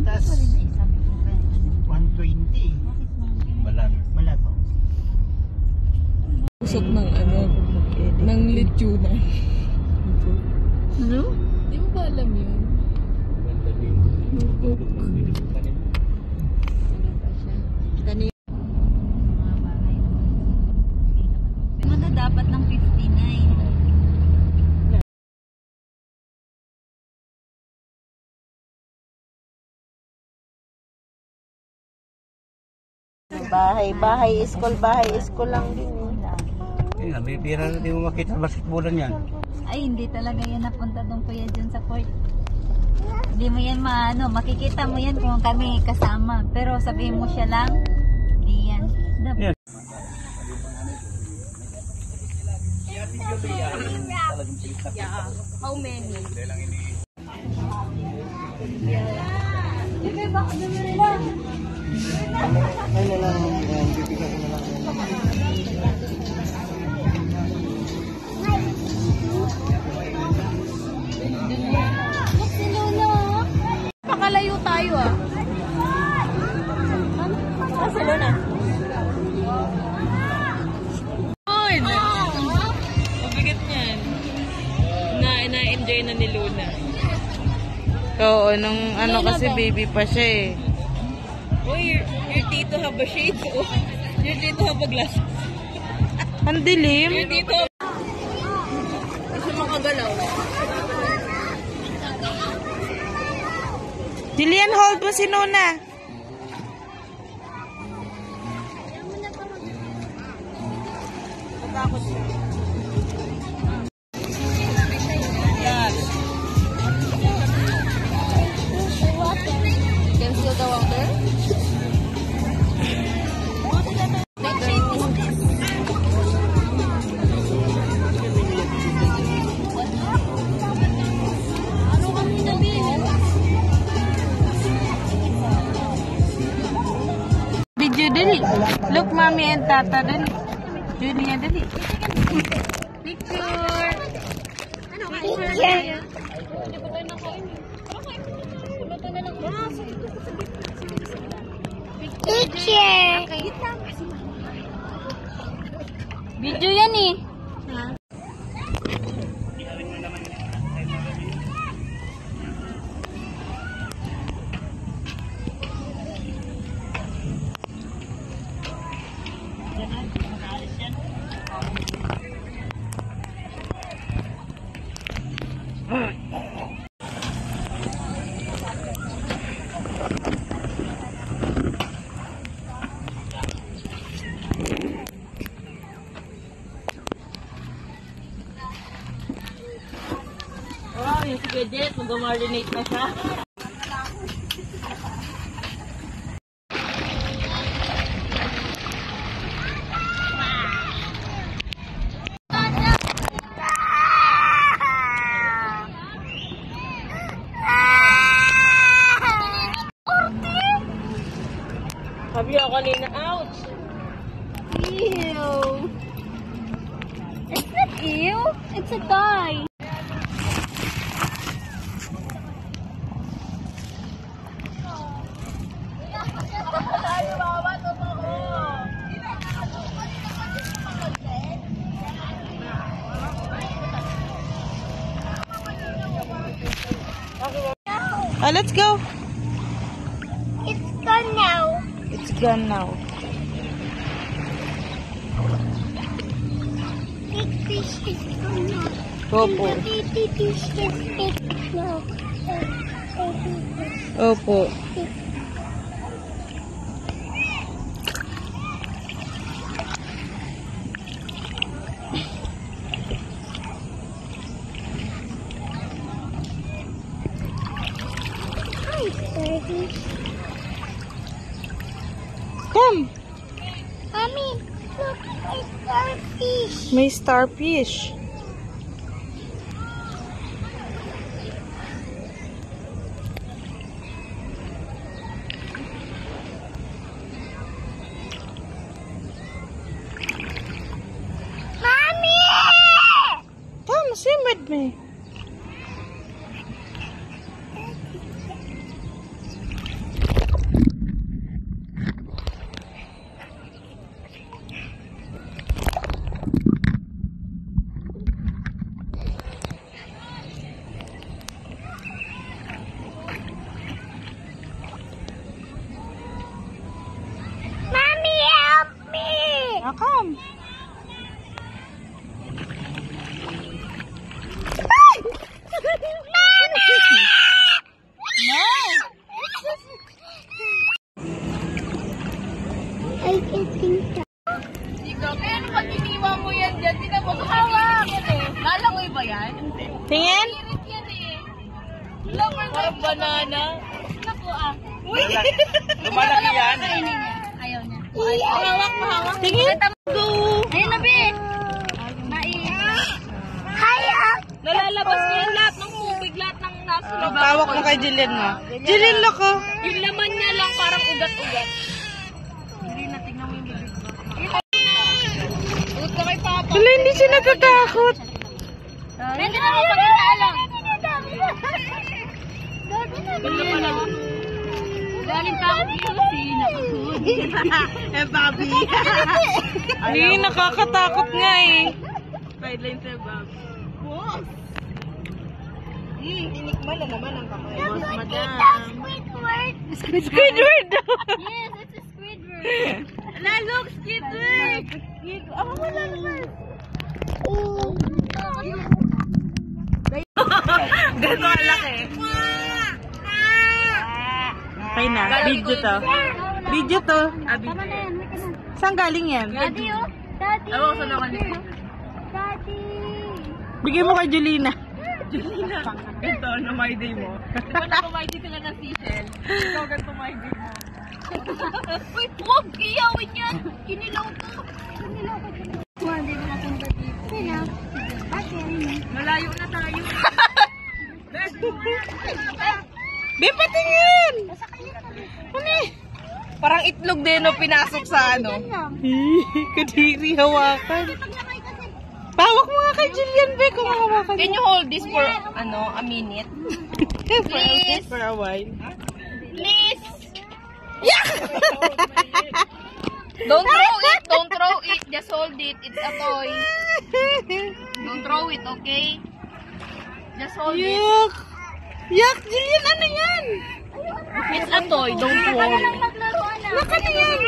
Tapos 120. Balat po. Usok ng ng lechuna. Ano? Di mo ba alam yun? Ano dapat ng 59? Bahay, school lang din. Ayun, may bira na di mo makita basketballan yan. Ay, hindi talaga yan napunta doon kuya dyan sa court. Hindi mo yan makikita mo yan kung kami kasama. Pero sabihin mo siya lang, hindi yan. Yan. Yeah. How many? Ano lang, bibigyan ko na lang. Pakalayo tayo ah. Barcelona. Ay, mabigat niyan. Na-enjoy na ni Luna. Oo, nung kasi baby pa siya eh. Oh, your tito have a shade. Oh, your tito have a glasses. Ang dilim. Your tito kasi makagalaw. Jillian, hold mo si Nuna. Can feel the water? What shape is this? Ano kami nabihin? Video dali. Look, mommy and tata dali. Julia dali. Picture! Ano ka? Picture. Picture. Video yan eh. Oh, yung si Gadget, mag-marinate na siya. Sabi ako kanina, ouch! Ew. It's not ew. It's a guy. Let's go. It's gone now. It's gone now. Big fish is gone now. Opo. Baby fish is big now. Opo. Hi, baby. Come. Mommy, look, it's starfish. May starfish. Mommy! Come, swim with me. Come. Ikaw, kaya ano pag iniwa mo yan dyan, di na mo hawak. Lalangoy ba yan? Tingin? Irit yan eh. Parang banana. Naku ah. Uy! Lumalaki yan. Ayaw niya. Mahawak, mahawak. Tingin? Go! Ayun na, be. Nalalabas niya yung lahat ng tubig, lahat ng nasa loob. Tawak mo kay Jillian mo. Jillian, look oh. Yung laman niya lang parang ugat-ugat. Ugat ka kay Papa. Wala, hindi siya natatakot. Pwede na mo pagkakaalam. Galing pa ako dito. Bobby. Hindi, nakakatakot nga eh. Sideline sa Bobby. Boss! Tinikman na naman ang kamay. Boss, madam. Squidward. Squidward daw. Yes, it's a Squidward. Na, look, Squidward! Ako wala naman. Ganito kalaki. Okay na, video to. Video to. Tama na yan, wait na. Saan galing yan? Daddy, oh. Daddy. Ako, sunungan niya. Daddy. Bigyan mo kay Julina. Ito, na-my-day mo. Di ba na-my-day sila ng seashell? Ikaw, ganito my-day mo. Uy, huwag! Iyawin yan! Kinilaw ko! Kinilaw ko. Hindi ko mapunta dito. Sino? Malayo na tayo. Be, patingin! Ano parang itlog din no, pinasok sa ano. Kadiri, hawakan. Pawak mo nga kay Jillian, Be, kung hawakan. Can you hold this for, a minute? Please! For a while. Please! Don't throw it! Don't throw it! Just hold it. It's a toy. Don't throw it, okay? Just hold it. Yuck! Yuck, Jillian, ano yan? It's a toy. Don't worry. Maglaruan na. Naka na yan?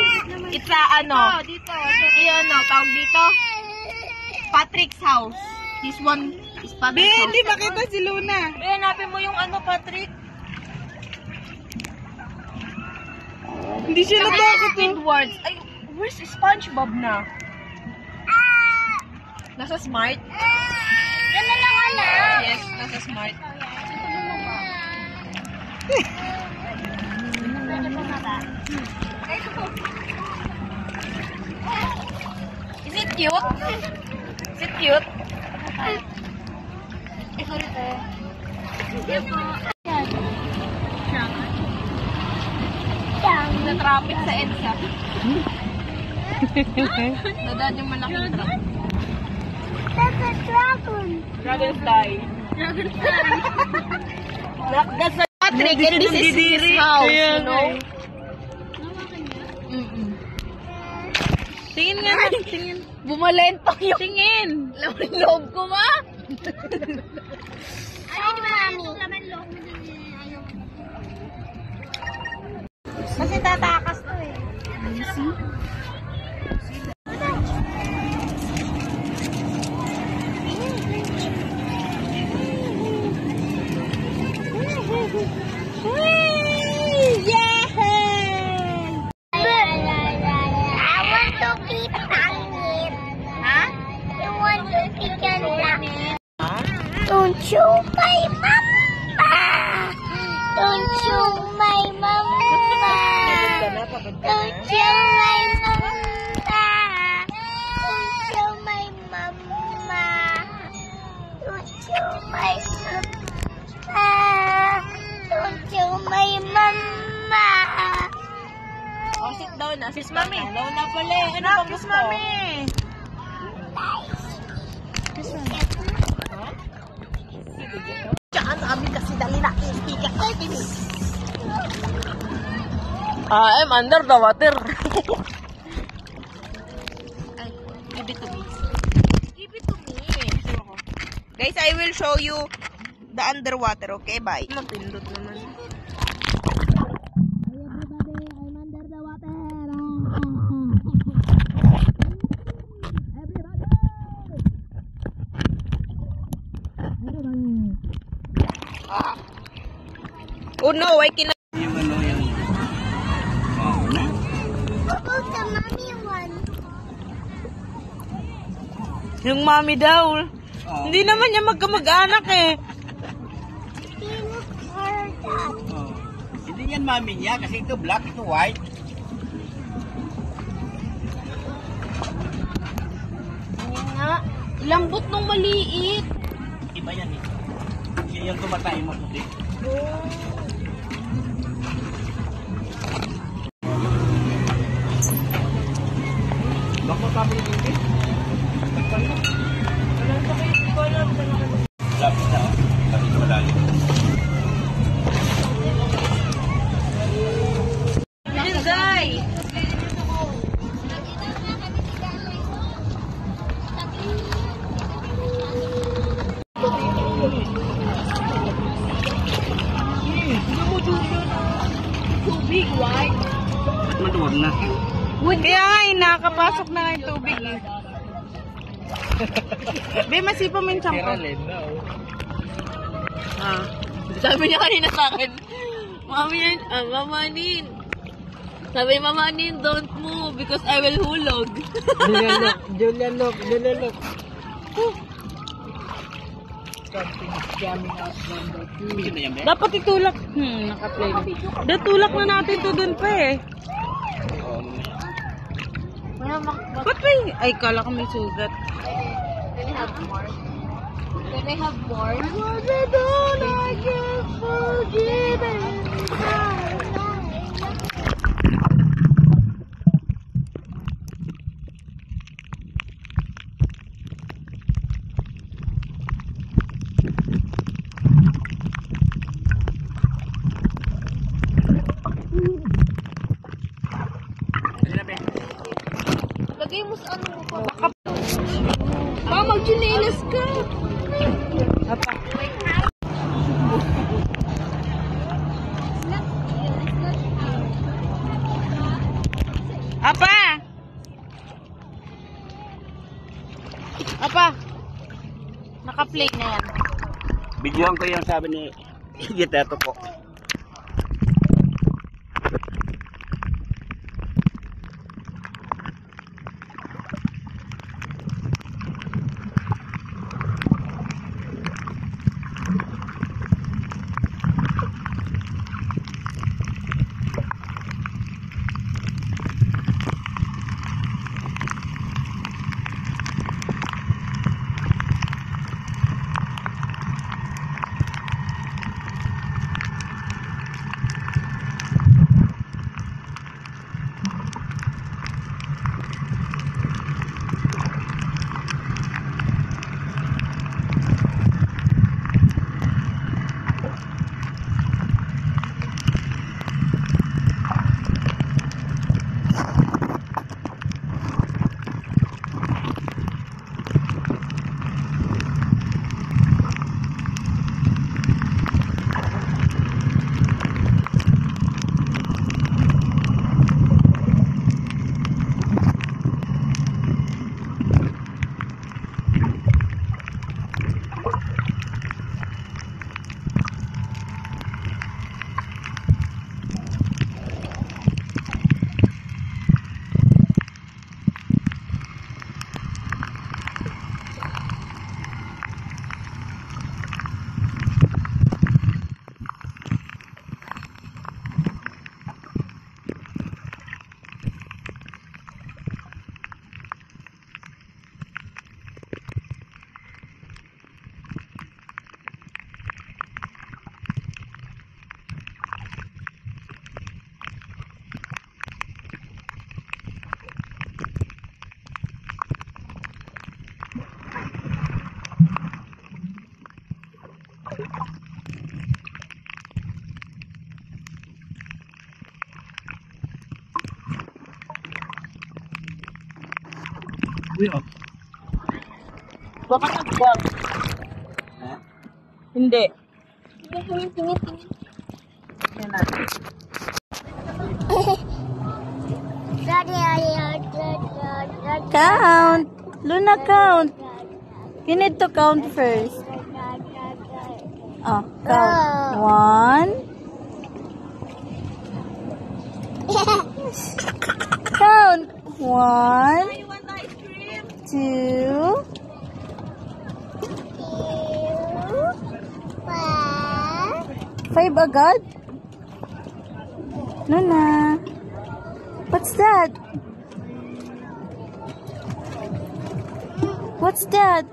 It's a dito. Iyon, tawag dito. Patrick's house. This one is Be, Patrick's house. hindi makita si Luna. Hanapin mo yung Patrick. Hindi siya natakot eh. Squidwards. Ay, where's SpongeBob na? Nasa Smart? Yan na lang alam. Yes, nasa Smart. Is it cute? Is it cute? Na-traffic sa EDSA. Nadaan yung malaking truck. That's a dragon. Dragonfly. That's a Patrick, and this is his house, you know? Tingin nga na, tingin. Bumalento yung Tingin. loob ko, ma. Ay, mami. Laman loob mo din. Ayaw. Kasi tatakas to eh. I want to be pangit. Huh? You want to be pangit? Don't you my mama? Don't you my mama? Don't you my mama? Don't you my mama? Don't you my mama? Don't you my mama? Oh, sit down na. Sis Mami. Down na pala. Ano bang gusto? Mami. Diyan, Mami kasi dali na. I'm under the water. Ay, give it to me. Give it to me. Guys, I will show you the underwater, okay? Bye. Mapindot naman. no, ay kina... Yung ano yung... na? What about the mommy one? Yung mami daw. Hindi naman niya magkamag-anak eh. He looks her dad. Oh. Hindi yan mami niya kasi ito black, ito white. Ayan nga. Lambot nung maliit. Iba yan eh. Yan yung tumatay mo puti. Bako sabi ni Bibi. Lapit na. Lapit na malalim. Inday! Maduwag na. Kaya nga, nakakapasok na nga yung tubig eh. Be, masipa mo yung champo. Ah. Sabi niya kanina sa akin, Mama Nin. Sabi ni Mama Nin, don't move because I will hulog. Julian look. Something is coming out from the tree. Dapat itulak. Naka-play na. Datulak na natin to dun pa eh. Ba't may... Ay, kala ko may sugat. Can I have more? Can I have more? What I don't I can't forgive it. Lagay mo sa ano mo pa. Mag-chinelas ka. Apa? Apa? Apa? Naka-play na yan. Bigyan ko yung sabi ni Giteto ko. Uy, oh. Baka nagbuwag. Hindi. Tingin. Yan na. Count. Luna, count. You need to count first. Oh, count. 1, Counts. Count. 1, 2, 5 agad? Luna. What's that? What's that?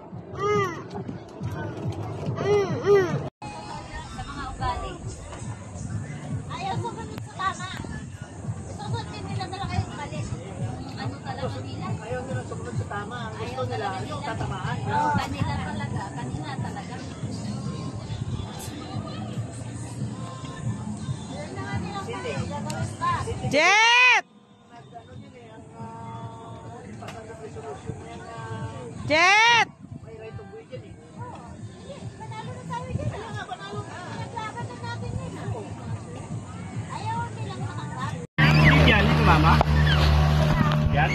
Ayaw sumunod sa tama. Susundin nila talaga yung mali. Ano talaga nila? Ayaw nila sumunod sa tama. Ang gusto nila yung tatamaan. Oo, kanila talaga. Kanila talaga. Yun na nga nilang mali. Gagawin pa. Jet! Jet! May right of way dyan eh. Panalo na tayo dyan. Panalo na. Naglaban na natin yun. Ayaw nilang matanggap. Yan, ito mama. Yan.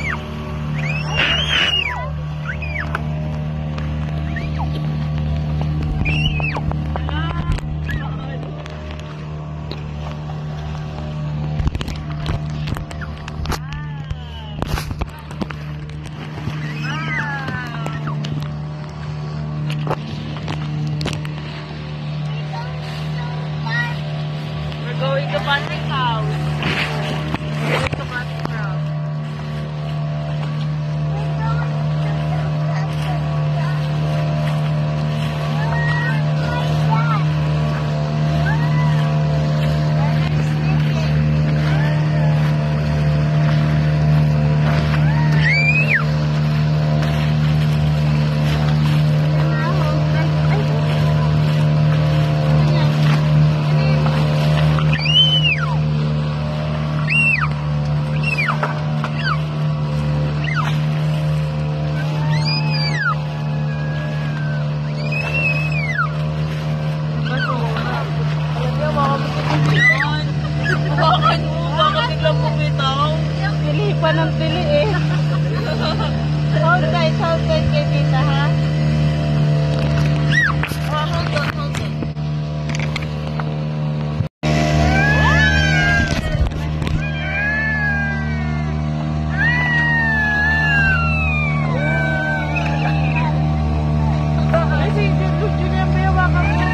We're going to Patrick's house. We're going to Patrick's house. Bakit biglang bumitaw? Pili pa ng pili eh. Hold tight kay tita ha. Oh, hold on. Ay, si Julian, bayawakan mo.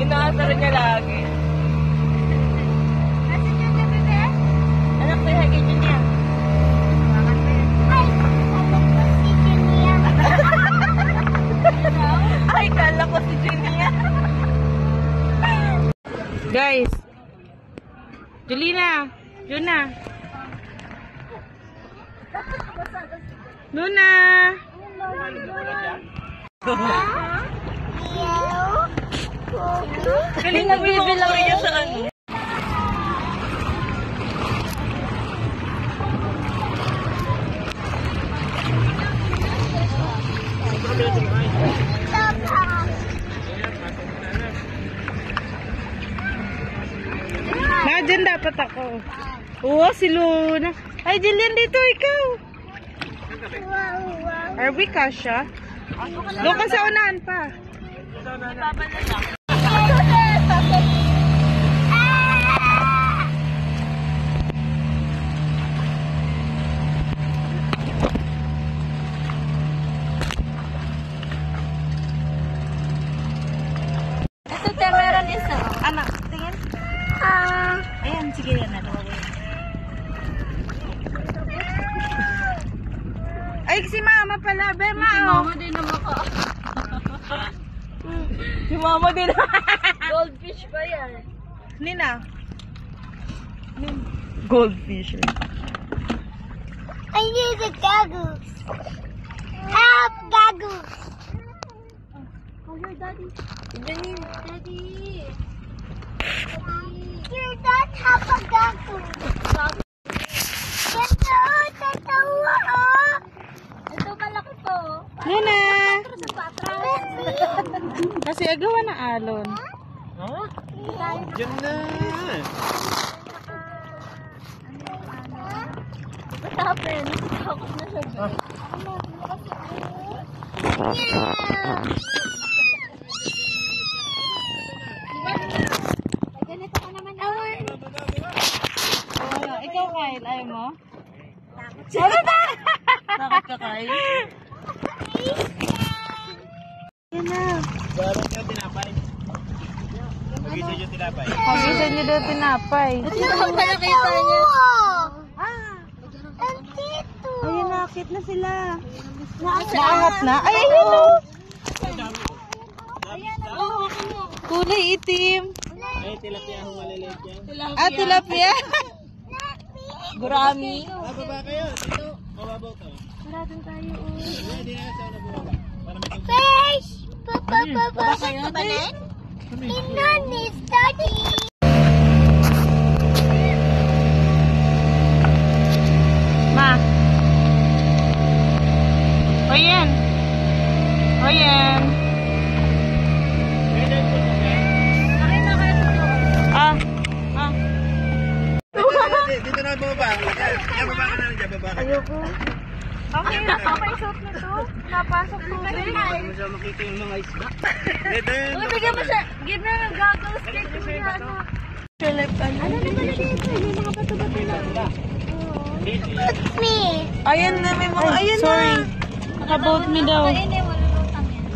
Inaasar niya lagi. Anak ko yung hagin niya. Ay, kala ko si Julia. Guys. Julina. Luna. Luna. Galing na bibilang niya sa ano. takot ako. Oo, si Luna. Ay, Jillian, dito ikaw. Are we kasha? Doon ka sa unahan pa. Ito, te, meron isa. Anak, tingin. Ayan, sige yan. Ay, si mama pala. Be, ma, oh. Mama din na maka. Si mama din. Goldfish ba yan? Nina. Goldfish. I need a goggles. Help, goggles. Oh, your daddy. Daddy. You don't have a goggles. Tatawa, oh. Ito, malaki to. Nina. Sa patra. Kasi agawa na alon. Diyan na. What happened? Takot na siya. Ganito ka naman. Ikaw, Kyle, ayaw mo? Takot ka, Kyle? Yan na. Barang yung tinapay. Pag-isa yung tinapay. Pag-isa niyo daw tinapay. Ito ang nakita niya. Nandito. Ayun, nakakit na sila. Naangat na? Ay, ayun o. Kulay itim. Ay, tilapia akong maliliit yan. Tilapia. Gurami. Baba kayo. Dito. Mababaw to. Maraming tayo. Hindi na sa una bumaba. Para may tungkol. Fish. Baba kayo. Banin? Inan is daddy. Ma. O yan. O yan. Ah. Ah. Dito na bumaba. Yan, baba ka na lang dyan. Baba ka. Ayoko. Okay, napapay-shot na to. Napasok to. Hindi mo siya makita yung mga isda. Dito yun. Uy, bigyan mo siya. Give na ng goggles. Kaya ko siya ano. Ano naman dito? May mga bato-bato na. Me. Ayan na, may mga, ayan na. Sorry. Nakaboat me daw. Hindi, malulutang yan.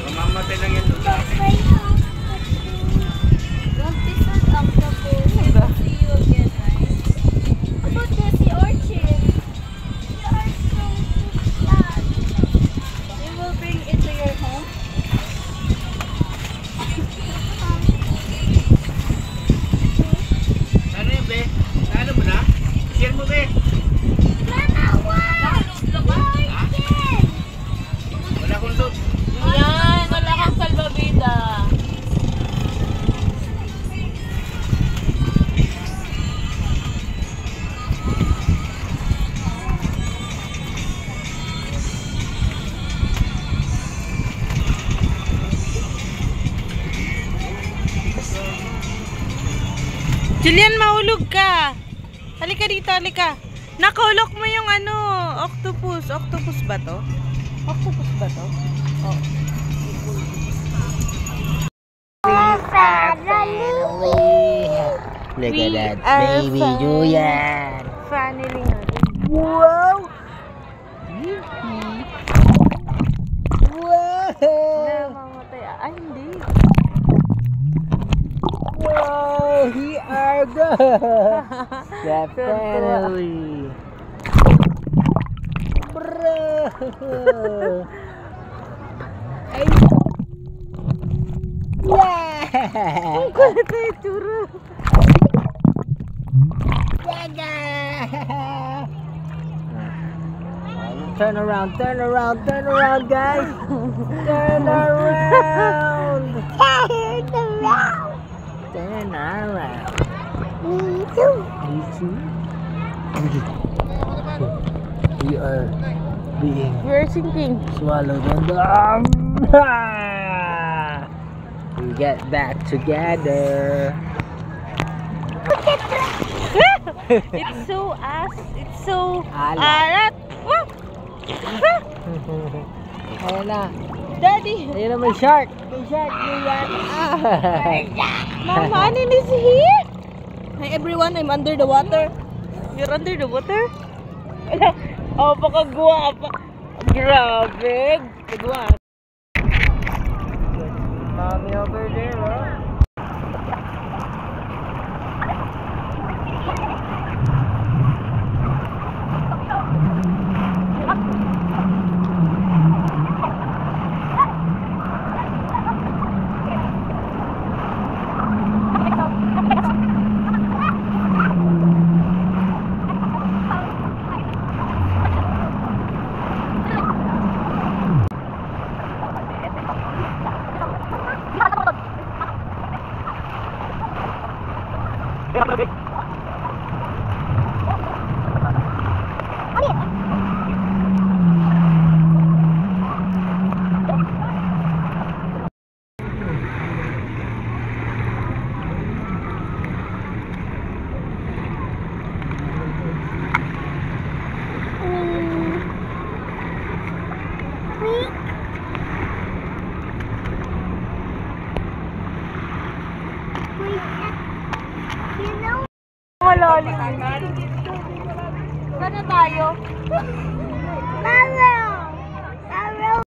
Mamamatay lang yan. Don't be so octopus. See you again, right? About Jessie Orchid. You are so sad. We will bring it to your home. Ano yun, be? Ano mo na? Share mo, be. Wala akong loot. Yan, wala kang salbabida. Julian, mahulog ka. Halika dito, halika. Nakulok mo yung ano, octopus. Octopus ba to? Octopus ba to? Oh. Look We at that are baby fine. Julian. Family natin. Wow! Namamatay. Ay, hindi. Wow! He are good! Definitely! Bro! Ay! Yeah! Ang kulit na itsura. Turn around, guys! Turn around! Turn around. Turn around! Me too. Me too? We are being We are sinking. swallowed in the We get back together. It's so it's so Alat. alat. Wah! Ayan na. Daddy, Ayan na, may shark. May shark. May yan. Mama, Anin is here. Hi everyone, I'm under the water. You're under the water? Oh, pakagwa pa. Grabe. Kagwa. Mommy over there, oh. Malalim. Sana tayo. Mama!